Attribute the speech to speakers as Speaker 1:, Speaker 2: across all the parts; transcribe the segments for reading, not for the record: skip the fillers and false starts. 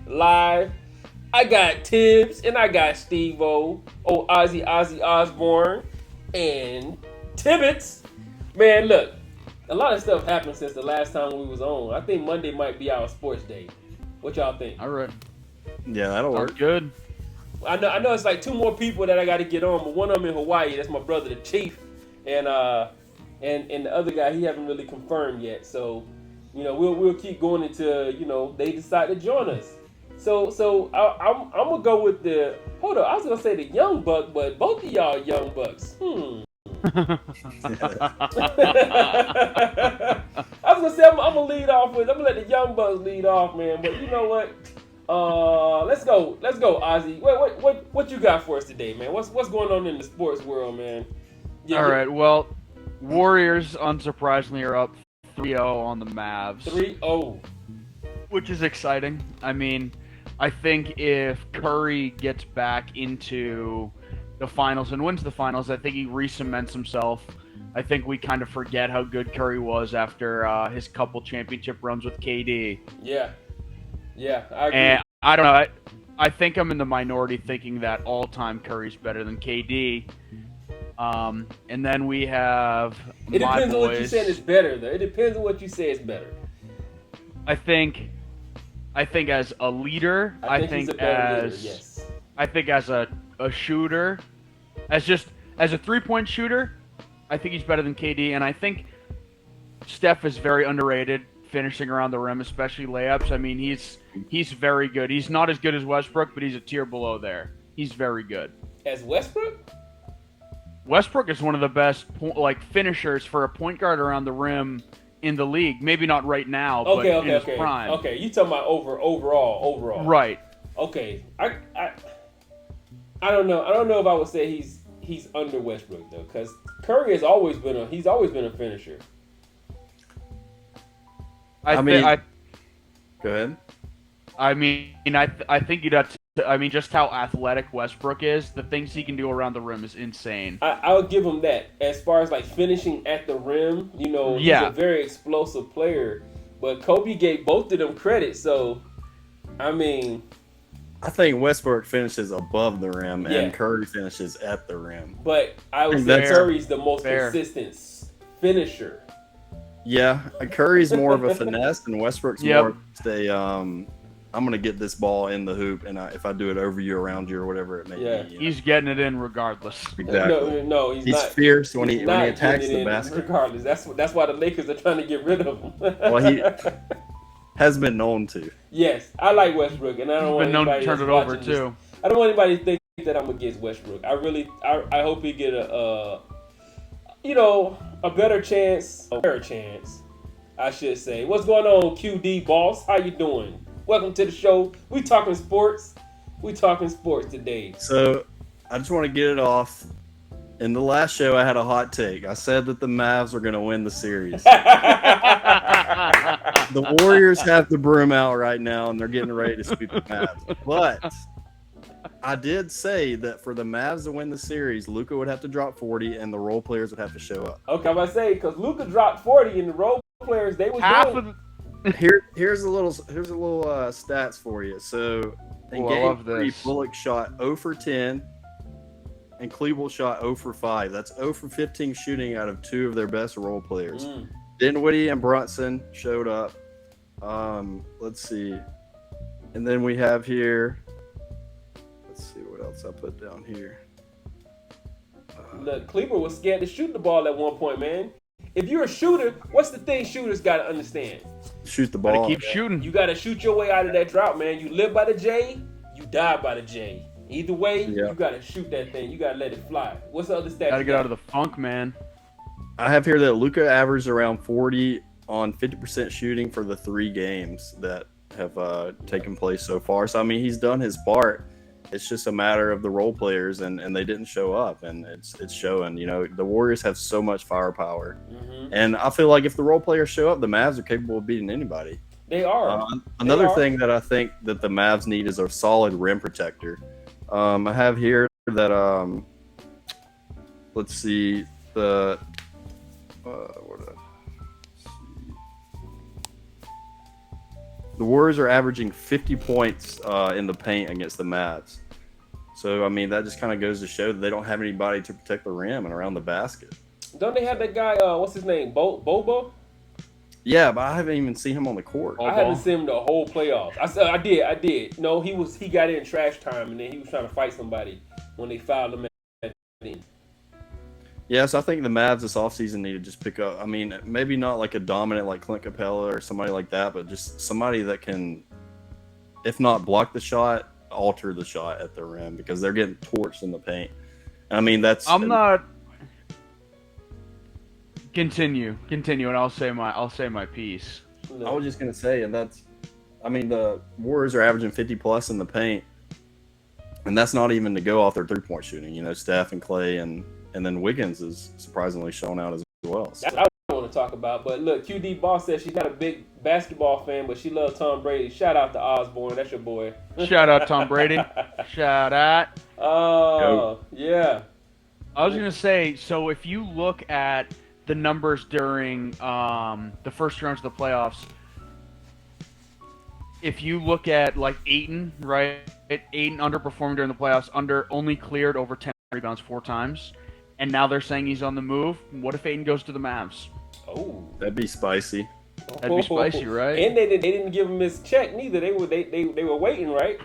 Speaker 1: live. I got Tibbs and I got Steve-O, Ozzy Osbourne, and Tibbets. Man, look, a lot of stuff happened since the last time we was on. I think Monday might be our sports day. What y'all think?
Speaker 2: All right.
Speaker 3: Yeah, that'll
Speaker 2: Sounds
Speaker 3: work.
Speaker 2: good.
Speaker 1: I know it's like two more people that I got to get on, but one of them in Hawaii. That's my brother, the Chief, and the other guy he haven't really confirmed yet. So, we'll keep going until they decide to join us. So I'm gonna go with the. Hold up, I was gonna say the young buck, but both of y'all young bucks. I was gonna say I'm gonna lead off with. I'm gonna let the young bucks lead off, man. But you know what? Let's go, Ozzy. What you got for us today, man? What's going on in the sports world, man?
Speaker 2: Yeah, all right. Well, Warriors unsurprisingly are up 3-0 on the Mavs.
Speaker 1: 3-0,
Speaker 2: which is exciting. I mean, I think if Curry gets back into the finals and wins the finals, I think he re-cements himself. I think we kind of forget how good Curry was after his couple championship runs with KD.
Speaker 1: Yeah, I agree.
Speaker 2: And I don't know. I think I'm in the minority thinking that all-time Curry's better than KD. And then we have
Speaker 1: It depends on what you say is better, though. It depends on what you say is better.
Speaker 2: I think as a leader, I think as a shooter, as a three-point shooter, I think he's better than KD, and I think Steph is very underrated finishing around the rim, especially layups. I mean, he's very good. He's not as good as Westbrook, but he's a tier below there. He's very good.
Speaker 1: As Westbrook?
Speaker 2: Westbrook is one of the best finishers for a point guard around the rim in the league. Maybe not right now, but in his prime.
Speaker 1: Okay, you talking about overall.
Speaker 2: Right.
Speaker 1: Okay. I don't know. I don't know if I would say he's under Westbrook though, because Curry has always been a finisher.
Speaker 3: Go ahead.
Speaker 2: I mean, I think you'd have to. I mean, just how athletic Westbrook is, the things he can do around the rim is insane.
Speaker 1: I would give him that. As far as like finishing at the rim, he's a very explosive player. But Kobe gave both of them credit, so I mean,
Speaker 3: I think Westbrook finishes above the rim and Curry finishes at the rim.
Speaker 1: But I would say Curry's the most consistent finisher.
Speaker 3: Yeah, Curry's more of a finesse, and Westbrook's more of a I'm going to get this ball in the hoop, and if I do it over you, around you, or whatever it may be.
Speaker 2: He's getting it in regardless.
Speaker 3: Exactly.
Speaker 1: No, he's not.
Speaker 3: He's fierce when he attacks the basket.
Speaker 1: Regardless. That's why the Lakers are trying to get rid of him.
Speaker 3: Well, he has been known to.
Speaker 1: Yes, I like Westbrook, and I don't want anybody
Speaker 2: to turn it over too.
Speaker 1: I don't want anybody to think that I'm against Westbrook. I hope he get a better chance, I should say. What's going on, QD boss? How you doing? Welcome to the show. We talking sports. Today.
Speaker 3: So, I just want to get it off. In the last show, I had a hot take. I said that the Mavs are going to win the series. The Warriors have the broom out right now, and they're getting ready to sweep the Mavs. But I did say that for the Mavs to win the series, Luka would have to drop 40, and the role players would have to show up.
Speaker 1: Okay, I'm about to say, because Luka dropped 40, and the role players, they was doing...
Speaker 3: Here's a little stats for you. So in game 3, Bullock shot 0 for 10, and Kleber shot 0 for 5. That's 0 for 15 shooting out of 2 of their best role players. Dinwiddie and Brunson showed up. Let's see, and then we have here. Let's see what else I put down here.
Speaker 1: Look, Kleber was scared to shoot the ball at one point, man. If you're a shooter, what's the thing shooters got to understand?
Speaker 3: Shoot the ball.
Speaker 2: Keep shooting.
Speaker 1: You got to shoot your way out of that drought, man. You live by the J, you die by the J. Either way, you got to shoot that thing. You got to let it fly. What's the other stats?
Speaker 2: Got to get out of the funk, man.
Speaker 3: I have here that Luka averaged around 40 on 50% shooting for the 3 games that have taken place so far. So, I mean, he's done his part. It's just a matter of the role players, and they didn't show up, and it's showing. The Warriors have so much firepower, and I feel like if the role players show up, the Mavs are capable of beating anybody.
Speaker 1: They are.
Speaker 3: Another thing that I think that the Mavs need is a solid rim protector. I have here that let's see the the Warriors are averaging 50 points in the paint against the Mavs. So, I mean, that just kind of goes to show that they don't have anybody to protect the rim and around the basket.
Speaker 1: Don't they have that guy, what's his name, Bobo?
Speaker 3: Yeah, but I haven't even seen him on the court.
Speaker 1: I haven't seen him the whole playoffs. I did. No, he got in trash time, and then he was trying to fight somebody when they fouled him at the end.
Speaker 3: Yeah, so I think the Mavs this offseason need to just pick up. I mean, maybe not like a dominant like Clint Capella or somebody like that, but just somebody that can, if not block the shot, alter the shot at the rim, because they're getting torched in the paint. I mean,
Speaker 2: Continue, and I'll say my piece.
Speaker 3: No. I was just gonna say, and the Warriors are averaging 50 plus in the paint, and that's not even to go off their 3-point shooting. You know, Steph and Clay, and then Wiggins is surprisingly shown out as well. So.
Speaker 1: That's what I want to talk about. But look, QD Boss says she's not a big basketball fan, but she loves Tom Brady. Shout out to Osborne, that's your boy.
Speaker 2: Shout out Tom Brady. Shout out.
Speaker 1: Oh, yeah.
Speaker 2: I was gonna say, so if you look at the numbers during the first rounds of the playoffs, if you look at like Ayton, right? Ayton underperformed during the playoffs, only cleared over 10 rebounds 4 times, and now they're saying he's on the move. What if Ayton goes to the Mavs?
Speaker 1: Oh,
Speaker 3: that'd be spicy.
Speaker 2: That'd be spicy, right?
Speaker 1: And they didn't give him his check neither. They were waiting, right?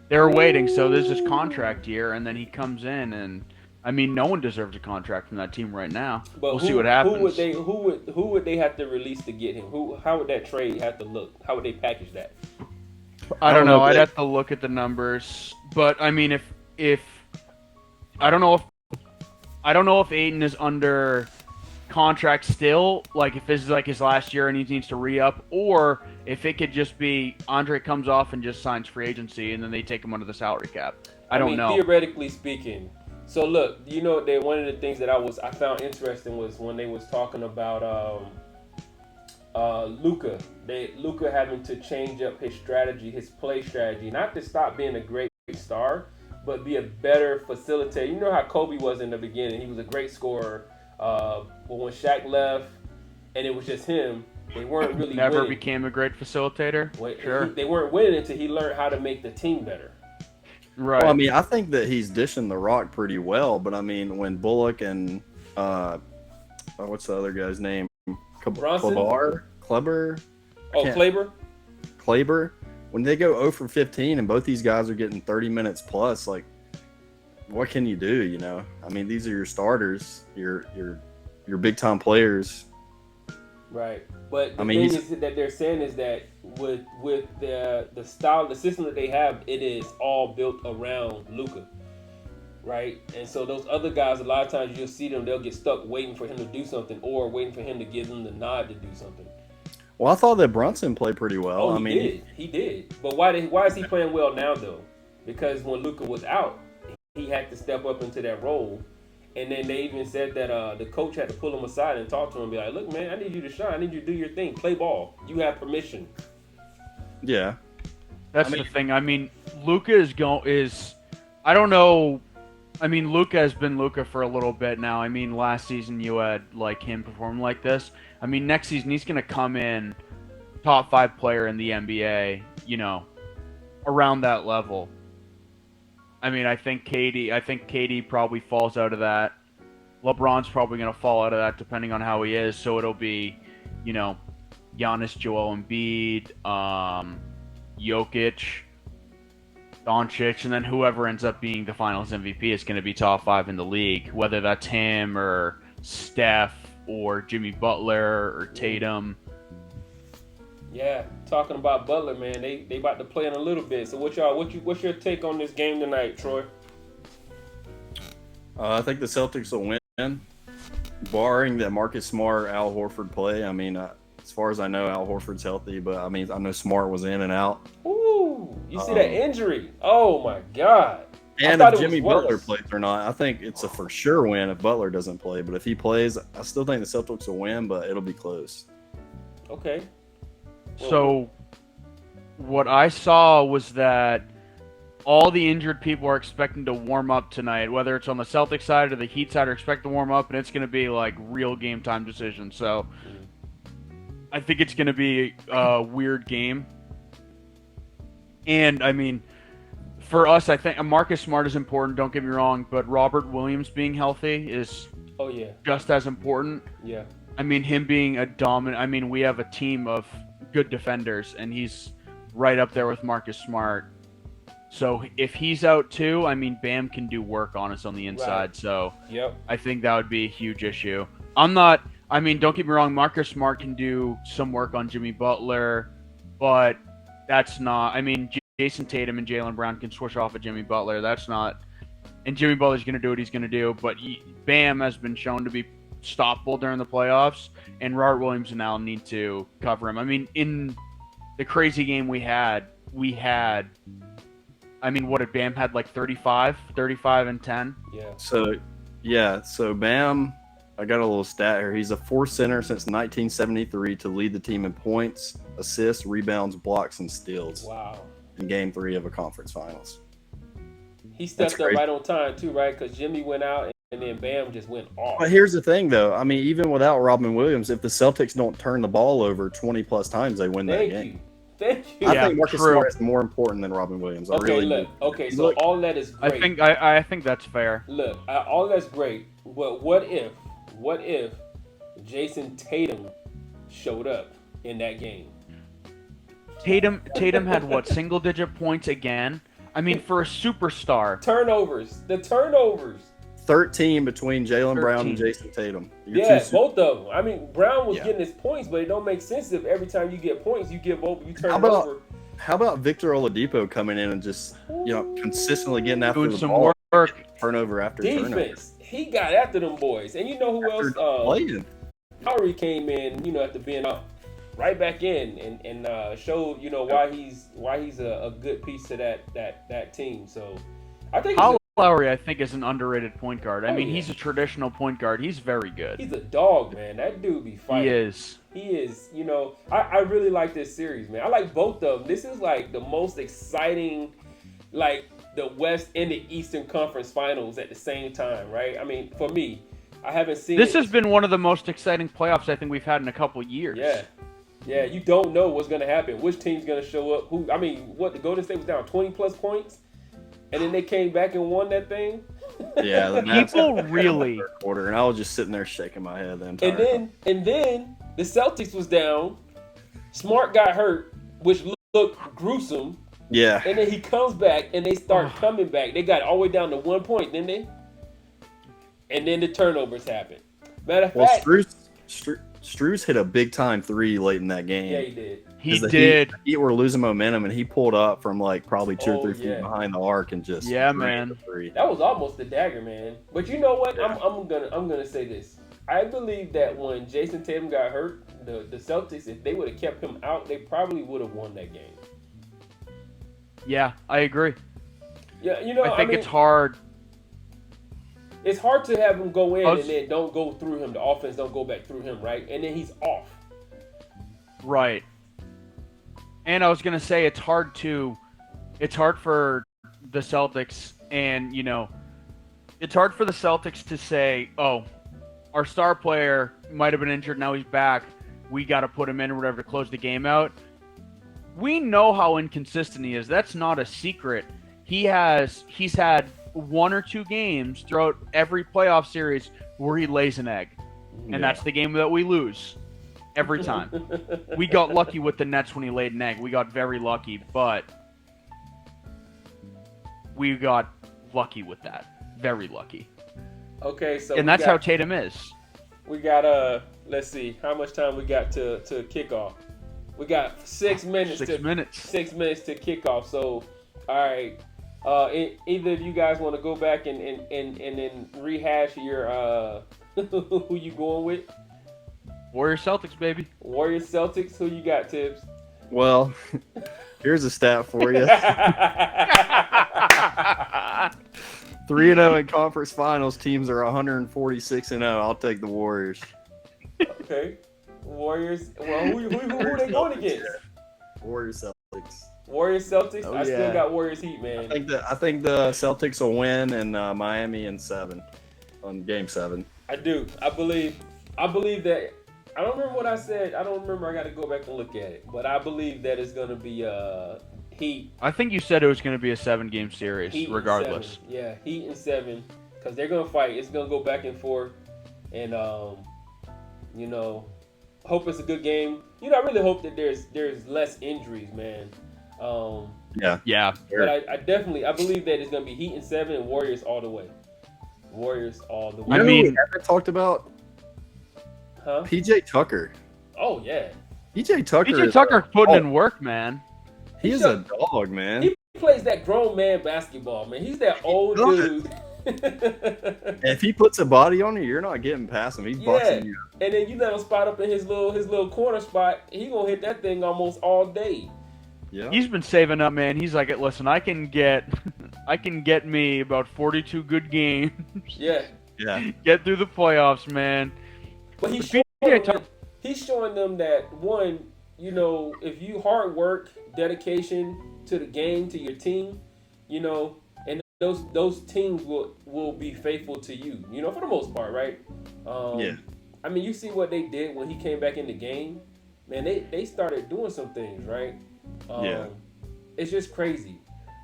Speaker 2: They were waiting. So this is contract year, and then he comes in and. I mean, no one deserves a contract from that team right now.
Speaker 1: But
Speaker 2: we'll see what happens.
Speaker 1: Who would they have to release to get him? How would that trade have to look? How would they package that?
Speaker 2: I don't know. I'd have to look at the numbers. But I mean, if I don't know if Ayton is under contract still, like if this is like his last year and he needs to re-up, or if it could just be Andre comes off and just signs free agency and then they take him under the salary cap. I don't know.
Speaker 1: Theoretically speaking. So look, you know, one of the things that I found interesting was when they was talking about Luka. Luka having to change up his strategy, his play strategy, not to stop being a great star, but be a better facilitator. You know how Kobe was in the beginning; he was a great scorer. But when Shaq left, and it was just him, they weren't really
Speaker 2: never
Speaker 1: winning.
Speaker 2: Became a great facilitator. Sure,
Speaker 1: they weren't winning until he learned how to make the team better.
Speaker 2: Right.
Speaker 3: Well, I mean, I think that he's dishing the rock pretty well, but I mean, when Bullock and what's the other guy's name? Kleber?
Speaker 1: Oh,
Speaker 3: Kleber. When they go 0 for 15 and both these guys are getting 30 minutes plus, like, what can you do? You know, I mean, these are your starters, your big time players.
Speaker 1: Right, but the thing is that they're saying is that with the style, the system that they have, it is all built around Luka, right? And so those other guys, a lot of times you'll see them, they'll get stuck waiting for him to do something or waiting for him to give them the nod to do something.
Speaker 3: Well, I thought that Brunson played pretty well.
Speaker 1: He did. But why is he playing well now though? Because when Luka was out, he had to step up into that role. And then they even said that the coach had to pull him aside and talk to him and be like, look, man, I need you to shine. I need you to do your thing. Play ball. You have permission.
Speaker 3: Yeah.
Speaker 2: That's the thing. I mean, Luka is I don't know. I mean, Luka has been Luka for a little bit now. I mean, last season you had like him perform like this. I mean, next season he's going to come in top 5 player in the NBA, you know, around that level. I mean, I think KD probably falls out of that. LeBron's probably going to fall out of that depending on how he is. So it'll be, you know, Giannis, Joel Embiid, Jokic, Doncic, and then whoever ends up being the Finals MVP is going to be top 5 in the league, whether that's him or Steph or Jimmy Butler or Tatum.
Speaker 1: Yeah, talking about Butler, man, they about to play in a little bit. So what's your take on this game tonight, Troy?
Speaker 3: I think the Celtics will win, barring that Marcus Smart, Al Horford play. I mean, as far as I know, Al Horford's healthy, but I mean, I know Smart was in and out.
Speaker 1: Ooh, you see that injury? Oh my God!
Speaker 3: And if Jimmy Butler plays or not, I think it's a for sure win if Butler doesn't play. But if he plays, I still think the Celtics will win, but it'll be close.
Speaker 1: Okay.
Speaker 2: So, what I saw was that all the injured people are expecting to warm up tonight, whether it's on the Celtics side or the Heat side, are expecting to warm up, and it's going to be like real game time decisions. So, I think it's going to be a weird game. And I mean, for us, I think Marcus Smart is important. Don't get me wrong, but Robert Williams being healthy is just as important.
Speaker 1: Yeah.
Speaker 2: I mean, him being a dominant. I mean, we have a team of good defenders, and he's right up there with Marcus Smart. So if he's out too, I mean, Bam can do work on us on the inside. Right. So I think that would be a huge issue. I mean, don't get me wrong, Marcus Smart can do some work on Jimmy Butler, but that's not. I mean, Jason Tatum and Jaylen Brown can switch off of Jimmy Butler. That's not. And Jimmy Butler's going to do what he's going to do, but Bam has been shown to be stoppable during the playoffs, and Robert Williams and Allen need to cover him. I mean, in the crazy game we had, I mean, what did Bam had like 35 and 10?
Speaker 3: Yeah. So Bam, I got a little stat here. He's a fourth center since 1973 to lead the team in points, assists, rebounds, blocks, and steals.
Speaker 1: Wow.
Speaker 3: In Game 3 of a conference finals.
Speaker 1: He stepped up right on time too, right? Because Jimmy went out and then Bam just went off.
Speaker 3: But here's the thing, though. I mean, even without Robin Williams, if the Celtics don't turn the ball over 20-plus times, they win that game.
Speaker 1: Thank you.
Speaker 3: I think Marcus Smart is more important than Robin Williams.
Speaker 1: So all that is great.
Speaker 2: I think that's fair.
Speaker 1: Look, all that's great. But what if Jason Tatum showed up in that game?
Speaker 2: Tatum had what, single-digit points again? I mean, for a superstar.
Speaker 1: The turnovers.
Speaker 3: 13 between Jaylen Brown and Jason Tatum.
Speaker 1: Both of them. I mean, Brown was getting his points, but it don't make sense if every time you get points, you turn over.
Speaker 3: How about Victor Oladipo coming in and just, consistently getting after
Speaker 2: doing
Speaker 3: the
Speaker 2: some
Speaker 3: ball,
Speaker 2: work,
Speaker 3: turnover after
Speaker 1: defense.
Speaker 3: Turnover.
Speaker 1: He got after them boys, and you know who else? Lowry came in, after being out, right back in and showed, why he's a good piece to that team. So I think
Speaker 2: Lowry, I think, is an underrated point guard. I mean, he's a traditional point guard. He's very good.
Speaker 1: He's a dog, man. That dude be fighting. He is. I really like this series, man. I like both of them. This is like the most exciting, like the West and the Eastern Conference Finals at the same time, right? I mean, for me, I haven't seen.
Speaker 2: This has been one of the most exciting playoffs I think we've had in a couple years.
Speaker 1: Yeah. You don't know what's gonna happen. Which team's gonna show up? The Golden State was down 20+ points. And then they came back and won that thing.
Speaker 3: Yeah, the
Speaker 2: people really
Speaker 3: quarter, and I was just sitting there shaking my head the entire
Speaker 1: time. And then the Celtics was down. Smart got hurt, which looked gruesome.
Speaker 3: Yeah.
Speaker 1: And then he comes back, and they start coming back. They got all the way down to 1 point, didn't they? And then the turnovers happened. Matter of fact,
Speaker 3: Strus hit a big time 3 late in that game.
Speaker 1: Yeah, he did.
Speaker 2: The
Speaker 3: Heat were losing momentum, and he pulled up from like probably 2 or 3 feet behind the arc and just
Speaker 2: man.
Speaker 1: That was almost the dagger, man. But you know what? Yeah. I'm gonna say this. I believe that when Jason Tatum got hurt, the Celtics, if they would have kept him out, they probably would have won that game.
Speaker 2: Yeah, I agree.
Speaker 1: Yeah,
Speaker 2: I think it's hard.
Speaker 1: It's hard to have him go in and then don't go through him. The offense don't go back through him, right? And then he's off.
Speaker 2: Right. And I was gonna say it's hard for the Celtics, and it's hard for the Celtics to say, oh, our star player might have been injured, now he's back, we got to put him in or whatever to close the game out. We know how inconsistent he is. That's not a secret. He's had 1 or 2 games throughout every playoff series where he lays an egg, and that's the game that we lose. Every time. We got lucky with the Nets when he laid an egg. We got very lucky, but we got lucky with that. Very lucky.
Speaker 1: Okay, so
Speaker 2: that's how Tatum is.
Speaker 1: We got let's see, how much time we got to kick off. We got 6 minutes.
Speaker 2: 6 minutes.
Speaker 1: 6 minutes to kick off. So, all right. Either of you guys want to go back and then rehash your who you going with?
Speaker 2: Warriors Celtics, baby.
Speaker 1: Warriors Celtics. Who you got, Tibbs?
Speaker 3: Well, here's a stat for you. 3-0 in conference finals. Teams are 146-0. I'll take the Warriors.
Speaker 1: Okay. Warriors. Well, who are they going against?
Speaker 3: Warriors Celtics.
Speaker 1: Warriors Celtics. I still got Warriors Heat, man.
Speaker 3: I think the Celtics will win in Miami in 7 on Game 7.
Speaker 1: I do. I believe that. I don't remember what I said. I don't remember. I got to go back and look at it. But I believe that it's going to be Heat.
Speaker 2: I think you said it was going to be a 7-game series,
Speaker 1: Heat
Speaker 2: regardless.
Speaker 1: Yeah, Heat and 7, because they're going to fight. It's going to go back and forth, and you know, hope it's a good game. You know, I really hope that there's less injuries, man.
Speaker 2: Yeah.
Speaker 1: But I believe that it's going to be Heat and 7 and Warriors all the way. Warriors all the way.
Speaker 3: I mean, we haven't talked about PJ Tucker.
Speaker 1: Oh yeah,
Speaker 2: PJ Tucker putting in work, man.
Speaker 3: He's a dog, man.
Speaker 1: He plays that grown man basketball, man. He's that old dude.
Speaker 3: If he puts a body on you, you're not getting past him. He's boxing you.
Speaker 1: And then you let him spot up in his little corner spot. He gonna hit that thing almost all day.
Speaker 2: Yeah. He's been saving up, man. He's like, listen, I can get me about 42 good games.
Speaker 1: Yeah.
Speaker 2: Get through the playoffs, man.
Speaker 1: But he's showing them that, one, you know, if you hard work, dedication to the game, to your team, you know, and those teams will be faithful to you, you know, for the most part, right? I mean, you see what they did when he came back in the game. Man, they started doing some things, right? It's just crazy.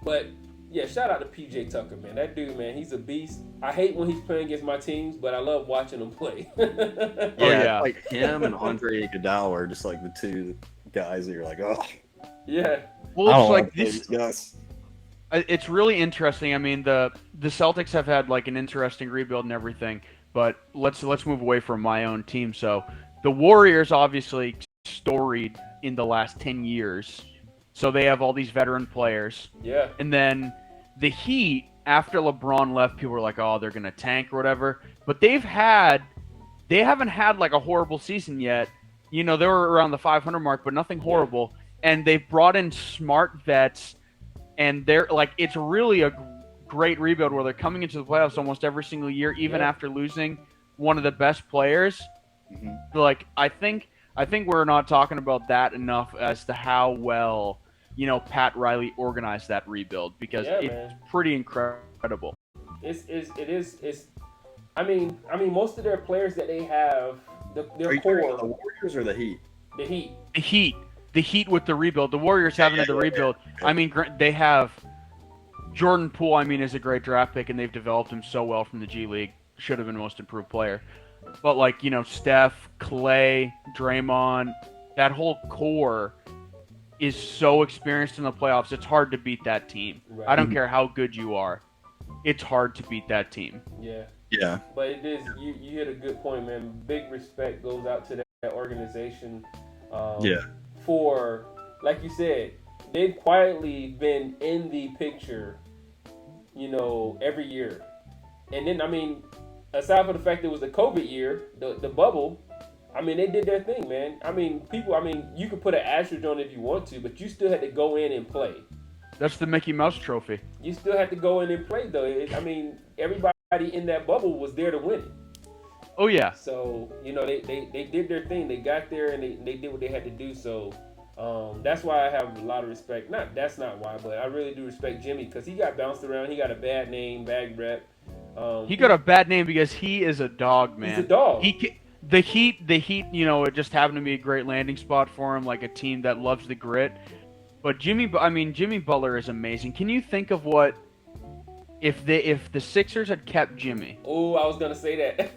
Speaker 1: But yeah, shout out to PJ Tucker, man. That dude, man, he's a beast. I hate when he's playing against my teams, but I love watching him play.
Speaker 3: Like him and Andre Iguodala are just like the two guys that you're like, oh.
Speaker 1: Yeah.
Speaker 2: Well, it's like this. Yes. It's really interesting. I mean, the Celtics have had like an interesting rebuild and everything, but let's move away from my own team. So the Warriors obviously storied in the last 10 years. So they have all these veteran players.
Speaker 1: Yeah.
Speaker 2: And then the Heat, after LeBron left, people were like, oh, they're going to tank or whatever. But they haven't had like a horrible season yet. You know, they were around the 500 mark, but nothing horrible. Yeah. And they've brought in smart vets. And they're like, it's really a great rebuild where they're coming into the playoffs almost every single year, even after losing one of the best players. Mm-hmm. Like, I think we're not talking about that enough as to how well, you know, Pat Riley organized that rebuild, because it's pretty incredible.
Speaker 1: It is. I mean, most of their players that they have, their core.
Speaker 3: The Warriors or the Heat?
Speaker 1: The Heat.
Speaker 2: The Heat with the rebuild. The Warriors haven't had the rebuild. I mean, they have Jordan Poole. I mean, is a great draft pick, and they've developed him so well from the G League. Should have been most improved player. But like, you know, Steph, Clay, Draymond, that whole core is so experienced in the playoffs. It's hard to beat that team. Right. I don't care how good you are. It's hard to beat that team.
Speaker 3: Yeah.
Speaker 1: But it is. You hit a good point, man. Big respect goes out to that organization. For, like you said, they've quietly been in the picture, you know, every year. And then, I mean, aside from the fact that it was the COVID year, the bubble, I mean, they did their thing, man. I mean, you could put an asterisk on it if you want to, but you still had to go in and play.
Speaker 2: That's the Mickey Mouse Trophy.
Speaker 1: You still had to go in and play, though. I mean, everybody in that bubble was there to win it.
Speaker 2: Oh, yeah.
Speaker 1: So, you know, they did their thing. They got there and they did what they had to do. So, that's why I have a lot of respect. That's not why, but I really do respect Jimmy, because he got bounced around. He got a bad name, bad rep.
Speaker 2: He got a bad name because he is a dog, man.
Speaker 1: He's a dog.
Speaker 2: The Heat, you know, it just happened to be a great landing spot for him, like a team that loves the grit. But Jimmy Butler is amazing. Can you think of what if the Sixers had kept Jimmy?
Speaker 1: Oh, I was gonna say that.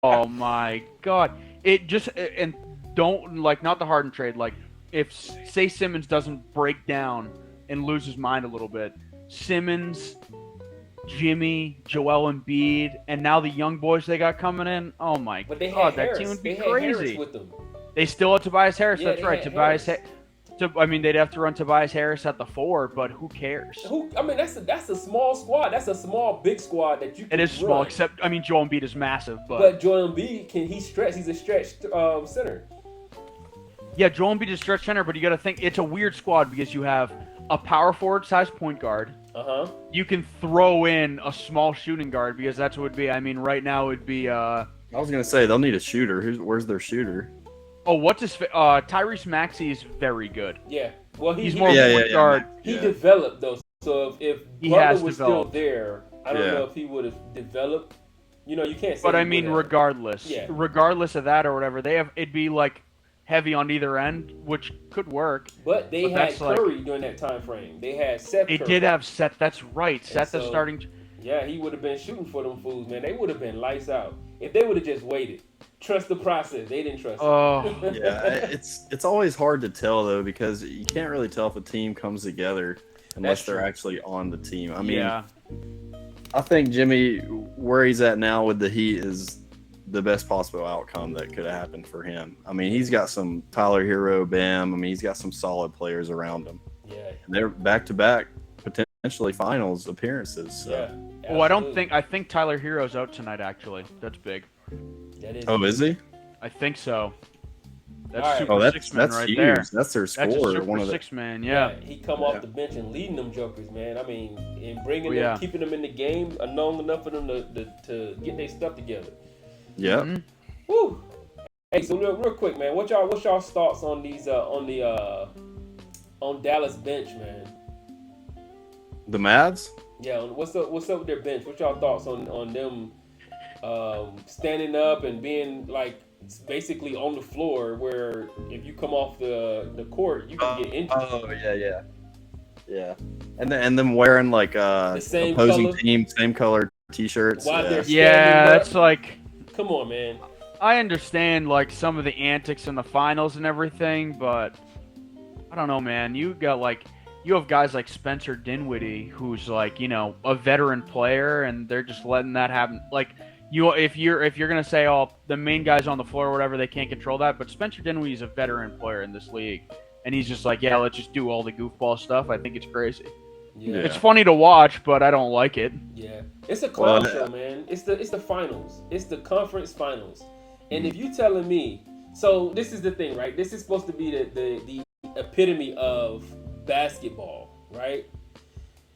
Speaker 2: oh my God! And don't, like, not the Harden trade. Like, if say Simmons doesn't break down and lose his mind a little bit, Simmons, Jimmy, Joel Embiid, and now the young boys they got coming in. Oh my God, that team would be crazy.
Speaker 1: With them.
Speaker 2: They still have Tobias Harris. That's right, Tobias. I mean, they'd have to run Tobias Harris at the 4, but who cares?
Speaker 1: I mean, that's a small squad. That's a small, big squad that you can
Speaker 2: It is small, except, I mean, Joel Embiid is massive.
Speaker 1: But Joel Embiid, he's a stretched center.
Speaker 2: Yeah, Joel Embiid is a stretched center, but you got to think, it's a weird squad because you have a power forward-sized point guard.
Speaker 1: Uh-huh.
Speaker 2: You can throw in a small shooting guard because that's what it would be. I mean, right now it would be... I
Speaker 3: was going to say, they'll need a shooter. Where's their shooter?
Speaker 2: Oh, what's his... Tyrese Maxey is very good.
Speaker 1: Yeah. Well,
Speaker 2: he's more of a point guard.
Speaker 1: He developed, though. So if Butler was still there, I don't know if he would have developed. You know, you can't say...
Speaker 2: But I mean, regardless of that or whatever, it'd be like heavy on either end, which could work.
Speaker 1: But they had Curry during that time frame. They had Seth Curry.
Speaker 2: They did have Seth. That's right. Seth is starting.
Speaker 1: Yeah, he would have been shooting for them fools, man. They would have been lights out if they would have just waited. Trust the process. They didn't trust.
Speaker 2: Oh,
Speaker 3: yeah. It's always hard to tell though, because you can't really tell if a team comes together unless they're actually on the team. I mean, I think Jimmy, where he's at now with the Heat, is the best possible outcome that could have happened for him. I mean, he's got some Tyler Hero, Bam. I mean, he's got some solid players around him.
Speaker 1: Yeah,
Speaker 3: and they're back-to-back potentially finals appearances. So.
Speaker 1: Yeah.
Speaker 2: Well, I think Tyler Hero's out tonight. Actually, that's big.
Speaker 1: That is.
Speaker 3: Oh, is he?
Speaker 2: I think so. That's
Speaker 1: right.
Speaker 2: super six-man right
Speaker 3: huge.
Speaker 2: there.
Speaker 3: That's their score.
Speaker 2: That's a super
Speaker 3: one of the
Speaker 2: six-man. Yeah.
Speaker 1: He come off the bench and leading them jokers, man. I mean, and bringing them, keeping them in the game long enough for them to get their stuff together.
Speaker 3: Yeah.
Speaker 2: Mm-hmm.
Speaker 1: Woo. Hey, so real quick, man. What's y'all's thoughts on these on Dallas bench, man?
Speaker 3: The Mavs?
Speaker 1: Yeah. What's up with their bench? What y'all thoughts on them standing up and being like basically on the floor, where if you come off the court, you can get injured.
Speaker 3: Oh yeah. And them wearing like
Speaker 1: the same
Speaker 3: opposing
Speaker 1: color.
Speaker 3: team, same color T-shirts.
Speaker 2: That's like.
Speaker 1: Come on, man.
Speaker 2: I understand like some of the antics in the finals and everything, but I don't know, man. You have guys like Spencer Dinwiddie, who's like, a veteran player, and they're just letting that happen. Like, if you're gonna say, oh, the main guys on the floor or whatever, they can't control that, but Spencer Dinwiddie is a veteran player in this league, and he's just like, yeah, let's just do all the goofball stuff. I think it's crazy.
Speaker 1: Yeah.
Speaker 2: It's funny to watch, but I don't like it.
Speaker 1: Yeah, it's a clown show, man. It's the finals. It's the conference finals. And if you telling me, so this is the thing, right? This is supposed to be the epitome of basketball, right?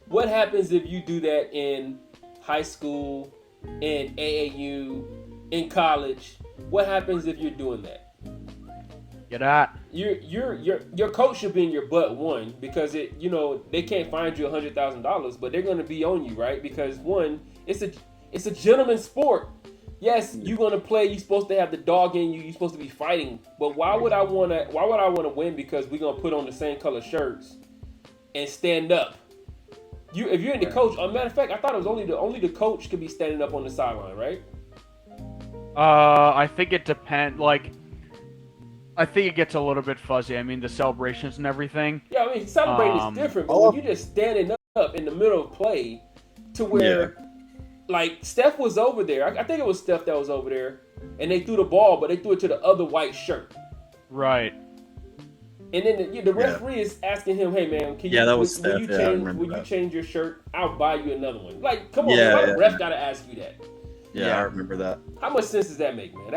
Speaker 1: What happens if you do that in high school, in AAU, in college? What happens if you're doing that?
Speaker 2: Get out.
Speaker 1: Your coach should be in your butt, one, because they can't find you $100,000, but they're gonna be on you, right? Because one, it's a gentleman's sport. Yes, you're gonna play. You're supposed to have the dog in you. You're supposed to be fighting. But why would I wanna win because we're gonna put on the same color shirts and stand up? If you're in the coach, matter of fact, I thought it was only the coach could be standing up on the sideline, right?
Speaker 2: I think it depends. Like, I think it gets a little bit fuzzy. I mean, the celebrations and everything.
Speaker 1: Yeah, I mean, celebrating is different, but when you're just standing up in the middle of play to where, like, Steph was over there. I think it was Steph that was over there, and they threw the ball, but they threw it to the other white shirt.
Speaker 2: Right.
Speaker 1: And then the referee is asking him, "Hey, man, will you change your shirt? I'll buy you another one." Like, come on, man, why the ref gotta ask you that?
Speaker 3: Yeah, I remember that. How
Speaker 1: much sense does that make, man?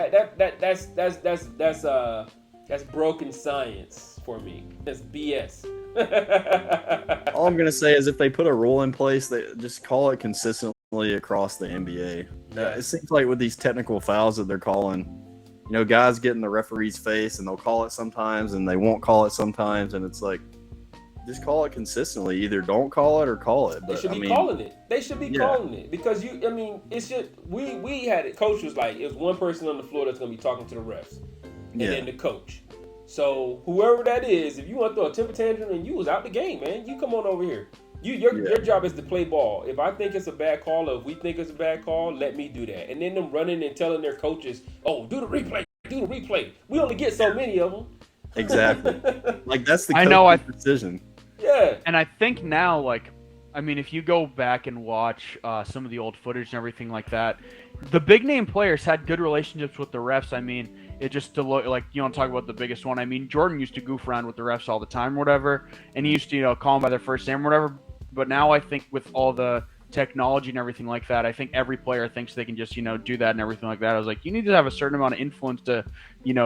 Speaker 1: That's broken science for me. That's BS.
Speaker 3: All I'm gonna say is if they put a rule in place, they just call it consistently across the NBA. It seems like with these technical fouls that they're calling, guys get in the referee's face and they'll call it sometimes and they won't call it sometimes, and it's like, just call it consistently. Either don't call it or call it.
Speaker 1: But, they should be calling it. They should be calling it because it's just we had it. Coach was like, it was one person on the floor that's gonna be talking to the refs, and then the coach. So whoever that is, if you want to throw a temper tantrum and you was out the game, man, you come on over here. Your job is to play ball. If I think it's a bad call, or if we think it's a bad call, let me do that. And then them running and telling their coaches, "Oh, do the replay. We only get so many of them."
Speaker 3: Exactly. Like that's the coach's decision.
Speaker 1: Yeah.
Speaker 2: And I think now, like, I mean, if you go back and watch some of the old footage and everything like that, the big name players had good relationships with the refs. I mean, it just to look like, talk about the biggest one. I mean, Jordan used to goof around with the refs all the time or whatever, and he used to, call them by their first name or whatever. But now I think with all the technology and everything like that, I think every player thinks they can just, do that and everything like that. I was like, you need to have a certain amount of influence to,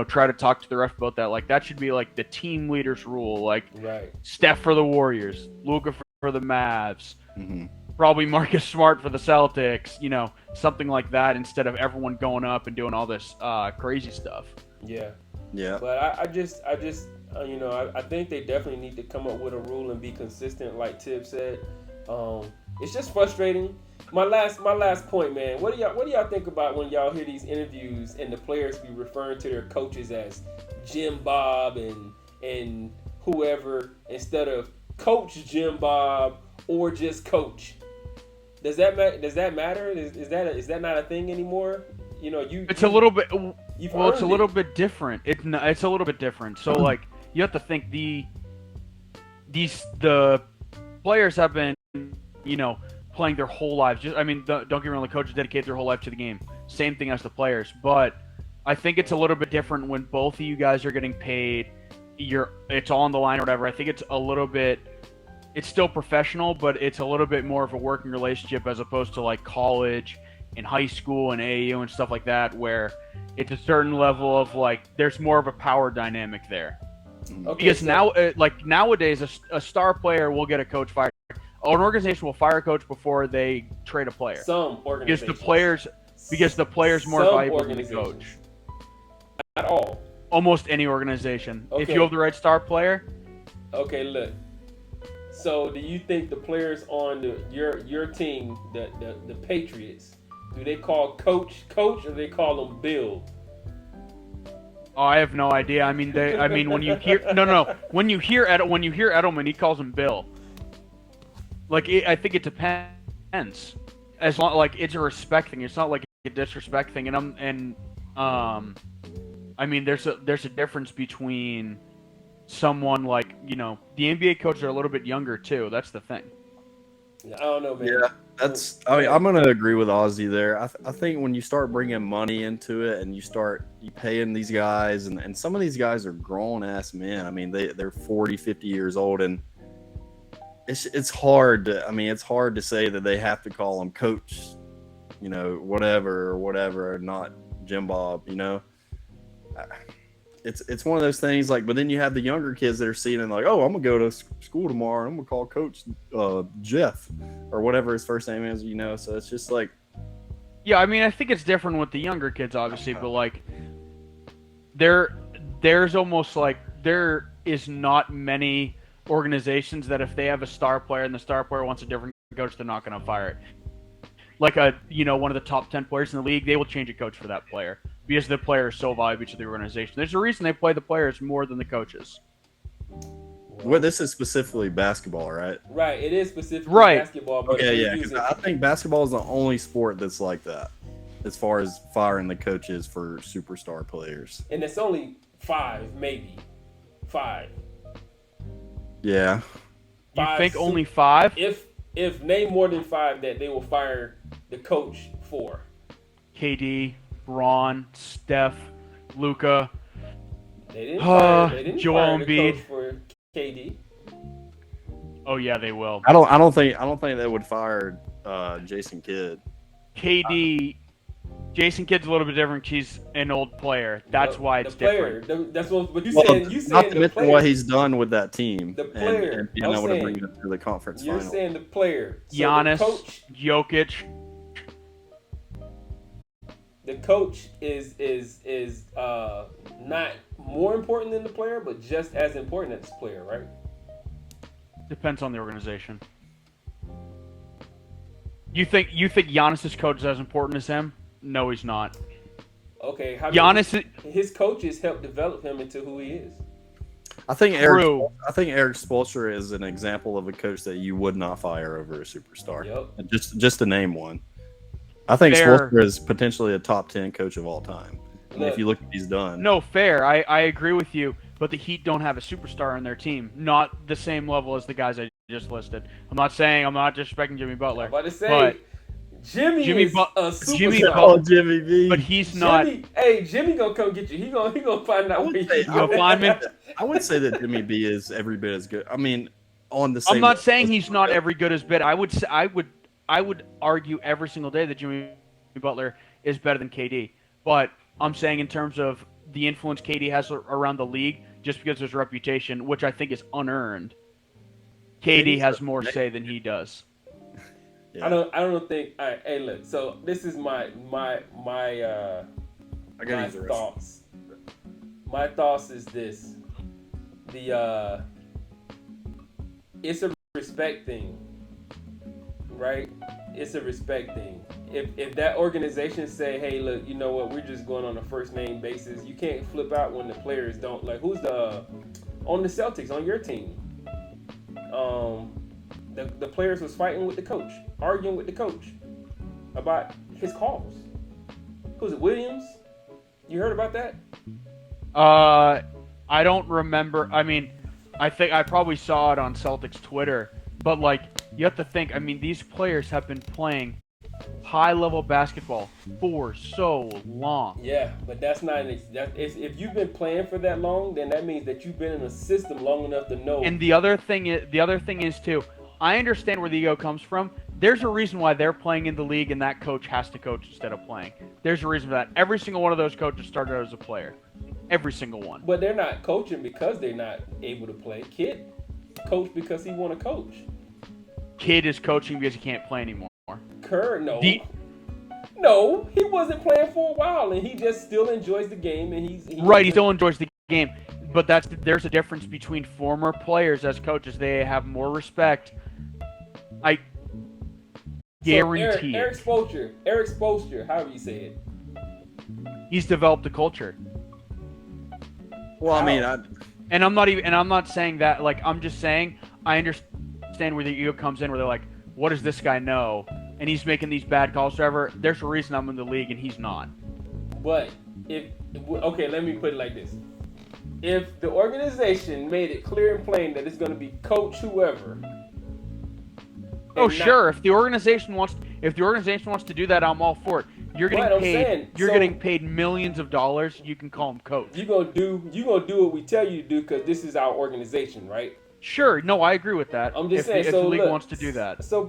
Speaker 2: try to talk to the ref about that. Like, that should be like the team leader's rule. Like, Steph for the Warriors, Luka for the Mavs, probably Marcus Smart for the Celtics, something like that, instead of everyone going up and doing all this crazy stuff.
Speaker 1: Yeah.
Speaker 3: Yeah.
Speaker 1: But I just I think they definitely need to come up with a rule and be consistent, like Tib said. It's just frustrating my last point, man. What do y'all think about when y'all hear these interviews and the players be referring to their coaches as Jim Bob and whoever instead of Coach Jim Bob or just Coach? Does that matter? Is that not a thing animore? You know,
Speaker 2: it's a little bit. Well, it's a little bit different. It's a little bit different. So like you have to think the players have been, you know, playing their whole lives. Don't get me wrong, the coaches dedicate their whole life to the game. Same thing as the players. But I think it's a little bit different when both of you guys are getting paid. It's all on the line or whatever. I think it's a little bit. It's still professional, but it's a little bit more of a working relationship as opposed to like college and high school and AAU and stuff like that, where it's a certain level of like there's more of a power dynamic there. Okay, because now, like nowadays, a star player will get a coach fired. An organization will fire a coach before they trade a player.
Speaker 1: Some organizations.
Speaker 2: Because the player's more valuable than the coach.
Speaker 1: Not all.
Speaker 2: Almost any organization.
Speaker 1: Okay.
Speaker 2: If you have the right star player.
Speaker 1: Okay, look. So, do you think the players on your team, the Patriots, do they call coach or do they call him Bill?
Speaker 2: Oh, I have no idea. I mean, when you hear when you hear Edelman, he calls him Bill. Like, I think it depends. As long like it's a respect thing. It's not like a disrespect thing. I mean, there's a difference between someone like, you know, the NBA coaches are a little bit younger too. That's the thing.
Speaker 1: I don't know, man.
Speaker 3: Yeah, I'm going to agree with Ozzy there. I think when you start bringing money into it and you paying these guys, and some of these guys are grown-ass men. I mean, they're 40, 50 years old, and it's hard to say that they have to call them coach, you know, whatever, not Jim Bob, you know. It's one of those things, like, but then you have the younger kids that are seeing it like, oh, I'm gonna go to school tomorrow and I'm gonna call Coach Jeff or whatever his first name is, you know. So it's just like,
Speaker 2: yeah, I mean, I think it's different with the younger kids, obviously, but like, there's almost like there is not many organizations that if they have a star player and the star player wants a different coach, they're not gonna fire it. Like one of the top 10 players in the league, they will change a coach for that player. Because the player is so valuable to the organization. There's a reason they play the players more than the coaches.
Speaker 3: Well, this is specifically basketball, right?
Speaker 1: Right, it is specifically basketball.
Speaker 3: But okay, yeah, because I think basketball is the only sport that's like that, as far as firing the coaches for superstar players.
Speaker 1: And it's only 5, maybe 5.
Speaker 3: Yeah.
Speaker 2: You think only 5?
Speaker 1: If name more than 5 that they will fire the coach for.
Speaker 2: KD. Braun, Steph, Luka,
Speaker 1: they didn't fire the
Speaker 2: Embiid
Speaker 1: coach for KD.
Speaker 2: Oh yeah, they will.
Speaker 3: I don't think they would fire Jason Kidd.
Speaker 2: KD, Jason Kidd's a little bit different. He's an old player. That's why it's different.
Speaker 1: That's what. But you said
Speaker 3: not to mention what he's done with that team.
Speaker 1: The player,
Speaker 3: and being able to bring it to the conference final.
Speaker 1: You're saying the player,
Speaker 2: so Giannis, Jokic.
Speaker 1: The coach is not more important than the player, but just as important as the player, right?
Speaker 2: Depends on the organization. You think Giannis's coach is as important as him? No, he's not.
Speaker 1: Okay, his coaches helped develop him into who he is.
Speaker 3: I think Eric Spoelstra is an example of a coach that you would not fire over a superstar.
Speaker 1: Yep.
Speaker 3: Just to name one. I think Spoelstra is potentially a top 10 coach of all time. I mean, if you look at what he's done.
Speaker 2: No, fair. I agree with you. But the Heat don't have a superstar on their team. Not the same level as the guys I just listed. I'm not disrespecting Jimmy Butler.
Speaker 1: I'm about to say, Jimmy is a
Speaker 3: superstar.
Speaker 2: Jimmy B. But he's not.
Speaker 1: Hey, Jimmy gonna come get you. He gonna find out where you
Speaker 2: go.
Speaker 3: I would say that Jimmy B is every bit as good. I mean, on the same.
Speaker 2: I'm not saying he's not every good as bit. I would argue every single day that Jimmy Butler is better than KD. But I'm saying in terms of the influence KD has around the league, just because of his reputation, which I think is unearned, KD has more say than he does.
Speaker 1: Yeah. I don't think. All right, hey, look. So this is my thoughts. My thoughts is this: it's a respect thing. right? It's a respect thing. If that organization say, hey, look, you know what, we're just going on a first name basis. You can't flip out when the players don't. Like, who's on the Celtics on your team? The players was fighting with the coach, arguing with the coach about his calls. Who's it, Williams? You heard about that?
Speaker 2: I don't remember. I mean, I think I probably saw it on Celtics Twitter, but like, you have to think, I mean, these players have been playing high-level basketball for so long.
Speaker 1: Yeah, but that's not if you've been playing for that long, then that means that you've been in a system long enough to know.
Speaker 2: And the other thing is too, I understand where the ego comes from. There's a reason why they're playing in the league and that coach has to coach instead of playing. There's a reason for that. Every single one of those coaches started out as a player. Every single one.
Speaker 1: But they're not coaching because they're not able to play. Kid coach because he want to coach.
Speaker 2: Kid is coaching because he can't play anymore.
Speaker 1: Kerr, no, he wasn't playing for a while, and he just still enjoys the game, and he
Speaker 2: still enjoys the game. But there's a difference between former players as coaches. They have more respect. I guarantee.
Speaker 1: Eric Spoelstra, however you say it.
Speaker 2: He's developed a culture.
Speaker 3: Well, I mean,
Speaker 2: I'm not saying that. Like, I'm just saying I understand where the ego comes in, where they're like, what does this guy know? And he's making these bad calls, whatever. There's a reason I'm in the league and he's not.
Speaker 1: But let me put it like this. If the organization made it clear and plain that it's going to be coach whoever.
Speaker 2: Sure. If the organization wants to do that, I'm all for it. You're getting paid millions of dollars. You can call him coach.
Speaker 1: You're gonna do what we tell you to do because this is our organization, right?
Speaker 2: Sure. No, I agree with that.
Speaker 1: I'm just saying.
Speaker 2: If the league wants to do that.
Speaker 1: So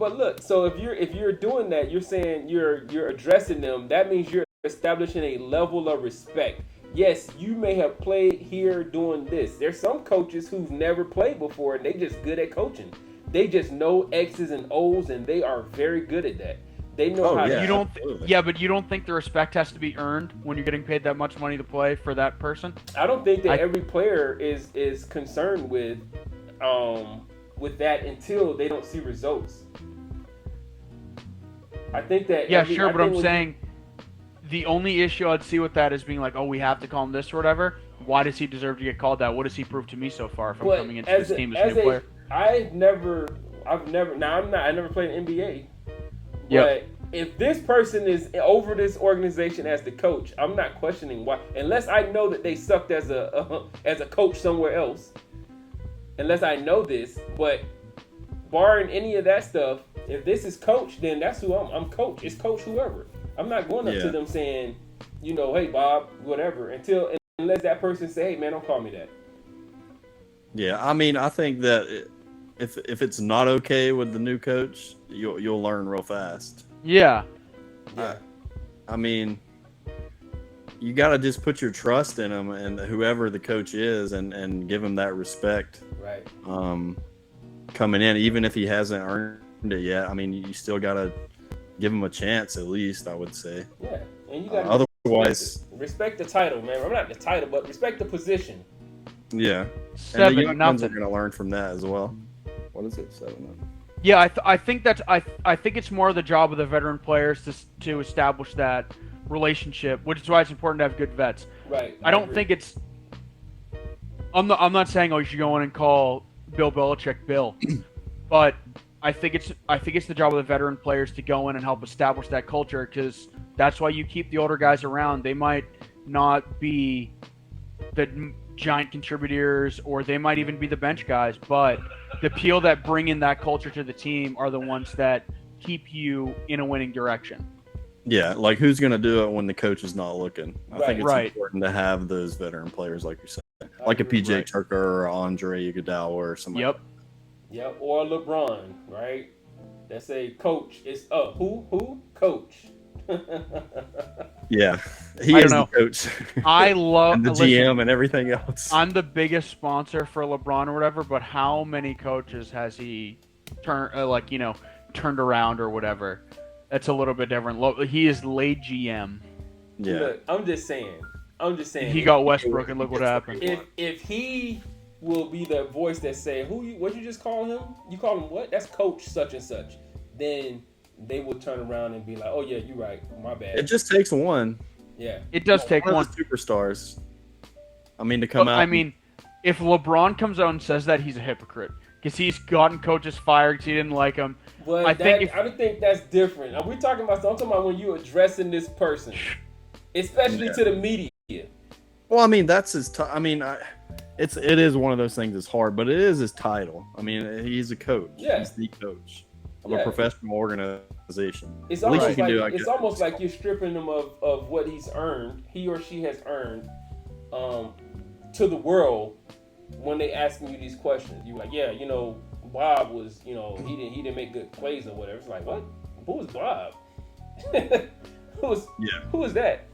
Speaker 1: if you're doing that, you're saying you're addressing them. That means you're establishing a level of respect. Yes, you may have played here doing this. There's some coaches who've never played before and they just good at coaching. They just know X's and O's and they are very good at that. They know how to.
Speaker 2: But you don't think the respect has to be earned when you're getting paid that much money to play for that person?
Speaker 1: I don't think that every player is concerned with that until they don't see results. I think that.
Speaker 2: Yeah, sure, but I'm saying the only issue I'd see with that is being like, oh, we have to call him this or whatever. Why does he deserve to get called that? What has he proved to me so far from coming into this team as a new player?
Speaker 1: I never played in NBA.
Speaker 2: Yep.
Speaker 1: But if this person is over this organization as the coach, I'm not questioning why, unless I know that they sucked as a coach somewhere else. Unless I know this, but barring any of that stuff, if this is coach, then that's who I'm coach. It's coach whoever. I'm not going up to them saying, hey Bob, whatever, unless that person say, hey man, don't call me that.
Speaker 3: Yeah, I mean, I think that if it's not okay with the new coach, you'll learn real fast.
Speaker 2: Yeah.
Speaker 3: I mean, you got to just put your trust in him and whoever the coach is and give him that respect.
Speaker 1: Right.
Speaker 3: Coming in, even if he hasn't earned it yet, I mean, you still got to give him a chance at least, I would say.
Speaker 1: Yeah. And you got to
Speaker 3: otherwise
Speaker 1: respect the title, man. I'm not the title, but respect the position.
Speaker 3: Yeah.
Speaker 2: 7-0.
Speaker 3: And the young ones are going to learn from that as well. What is it? 7-0.
Speaker 2: Yeah, I think it's more the job of the veteran players to establish that relationship, which is why it's important to have good vets.
Speaker 1: Right.
Speaker 2: I don't think it's. I'm not saying you should go in and call Bill Belichick Bill, but I think it's the job of the veteran players to go in and help establish that culture because that's why you keep the older guys around. They might not be the giant contributors or they might even be the bench guys, but the people that bring in that culture to the team are the ones that keep you in a winning direction.
Speaker 3: Yeah, like who's going to do it when the coach is not looking? I think it's important to have those veteran players, like you said, like a PJ Tucker or Andre Iguodala or something.
Speaker 1: Yep, or LeBron, right? That's a coach. It's who? Coach.
Speaker 3: Yeah, he is the coach.
Speaker 2: I love
Speaker 3: and the GM and everything else.
Speaker 2: I'm the biggest sponsor for LeBron or whatever, but how many coaches has he turned around or whatever? That's a little bit different. He is late GM.
Speaker 3: Yeah,
Speaker 1: look, I'm just saying.
Speaker 2: He got Westbrook, and look what happened.
Speaker 1: If he will be the voice that say, what you just call him? You call him what? That's coach such and such. then they will turn around and be like, "Oh yeah, you're right. My bad."
Speaker 3: It just takes one.
Speaker 1: Yeah,
Speaker 2: it does take one.
Speaker 3: Of the superstars. I mean, to come out.
Speaker 2: I mean, if LeBron comes out and says that, he's a hypocrite because he's gotten coaches fired because he didn't like him.
Speaker 1: But I don't think that's different. Are we talking about? I'm talking about when you're addressing this person, especially to the media.
Speaker 3: Well, I mean, that's his. It is one of those things that's hard, but it is his title. I mean, he's a coach.
Speaker 1: Yeah.
Speaker 3: He's the coach of a professional organization.
Speaker 1: It's almost like you're stripping him of what he or she has earned, to the world when they asking you these questions. You're like, yeah, Bob was, he didn't make good plays or whatever. It's like, what? Who was Bob? Who was that?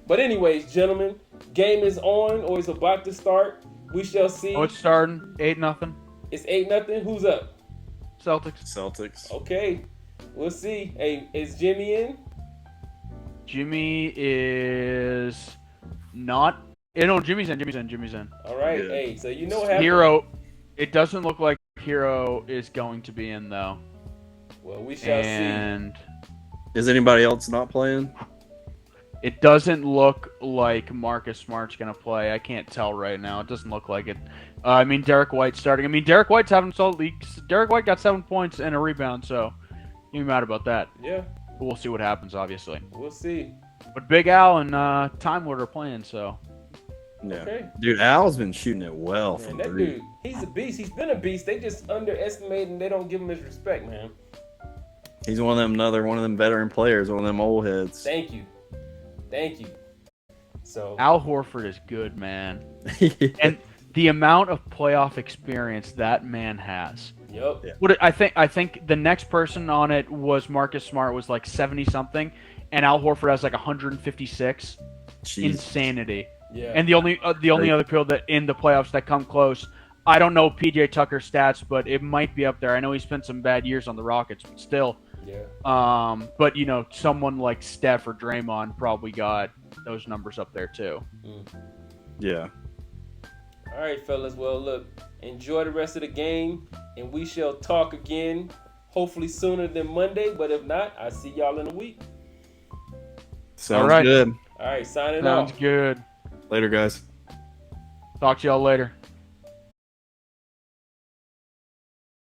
Speaker 1: But anyways, gentlemen, game is on or is about to start. We shall see.
Speaker 2: Oh, it's starting. 8-0.
Speaker 1: It's 8-0. Who's up?
Speaker 2: Celtics.
Speaker 1: Okay. We'll see. Hey, is Jimmy in?
Speaker 2: Jimmy is not. No, Jimmy's in.
Speaker 1: All right. Yeah. Hey, so you know what happened?
Speaker 2: Hero. It doesn't look like Hero is going to be in, though.
Speaker 1: Well, we shall see.
Speaker 3: Is anybody else not playing?
Speaker 2: It doesn't look like Marcus Smart's going to play. I can't tell right now. It doesn't look like it. Derek White's starting. Derek White's having solid leagues. Derek White got 7 points and a rebound, so you're mad about that.
Speaker 1: Yeah.
Speaker 2: But we'll see what happens, obviously.
Speaker 1: We'll see.
Speaker 2: But Big Al and Time Lord are playing, so.
Speaker 3: Yeah. Okay. Dude, Al's been shooting it well from three.
Speaker 1: Dude, he's a beast. He's been a beast. They just underestimate and they don't give him his respect, man.
Speaker 3: He's one of them veteran players, one of them old heads.
Speaker 1: Thank you. So
Speaker 2: Al Horford is good, man. And the amount of playoff experience that man has.
Speaker 1: Yep. Yeah.
Speaker 2: What I think the next person on it was Marcus Smart, was like 70 something, and Al Horford has like 156. Jeez. Insanity.
Speaker 1: Yeah.
Speaker 2: And the only other people that in the playoffs that come close, I don't know PJ Tucker's stats, but it might be up there. I know he spent some bad years on the Rockets, but still.
Speaker 1: Yeah.
Speaker 2: But someone like Steph or Draymond probably got those numbers up there too.
Speaker 3: Yeah.
Speaker 1: All right, fellas. Well, look, enjoy the rest of the game, and we shall talk again, hopefully sooner than Monday. But if not, I'll see y'all in a week.
Speaker 3: Sounds good.
Speaker 1: All right, signing
Speaker 2: off. Sounds good.
Speaker 3: Later, guys.
Speaker 2: Talk to y'all later.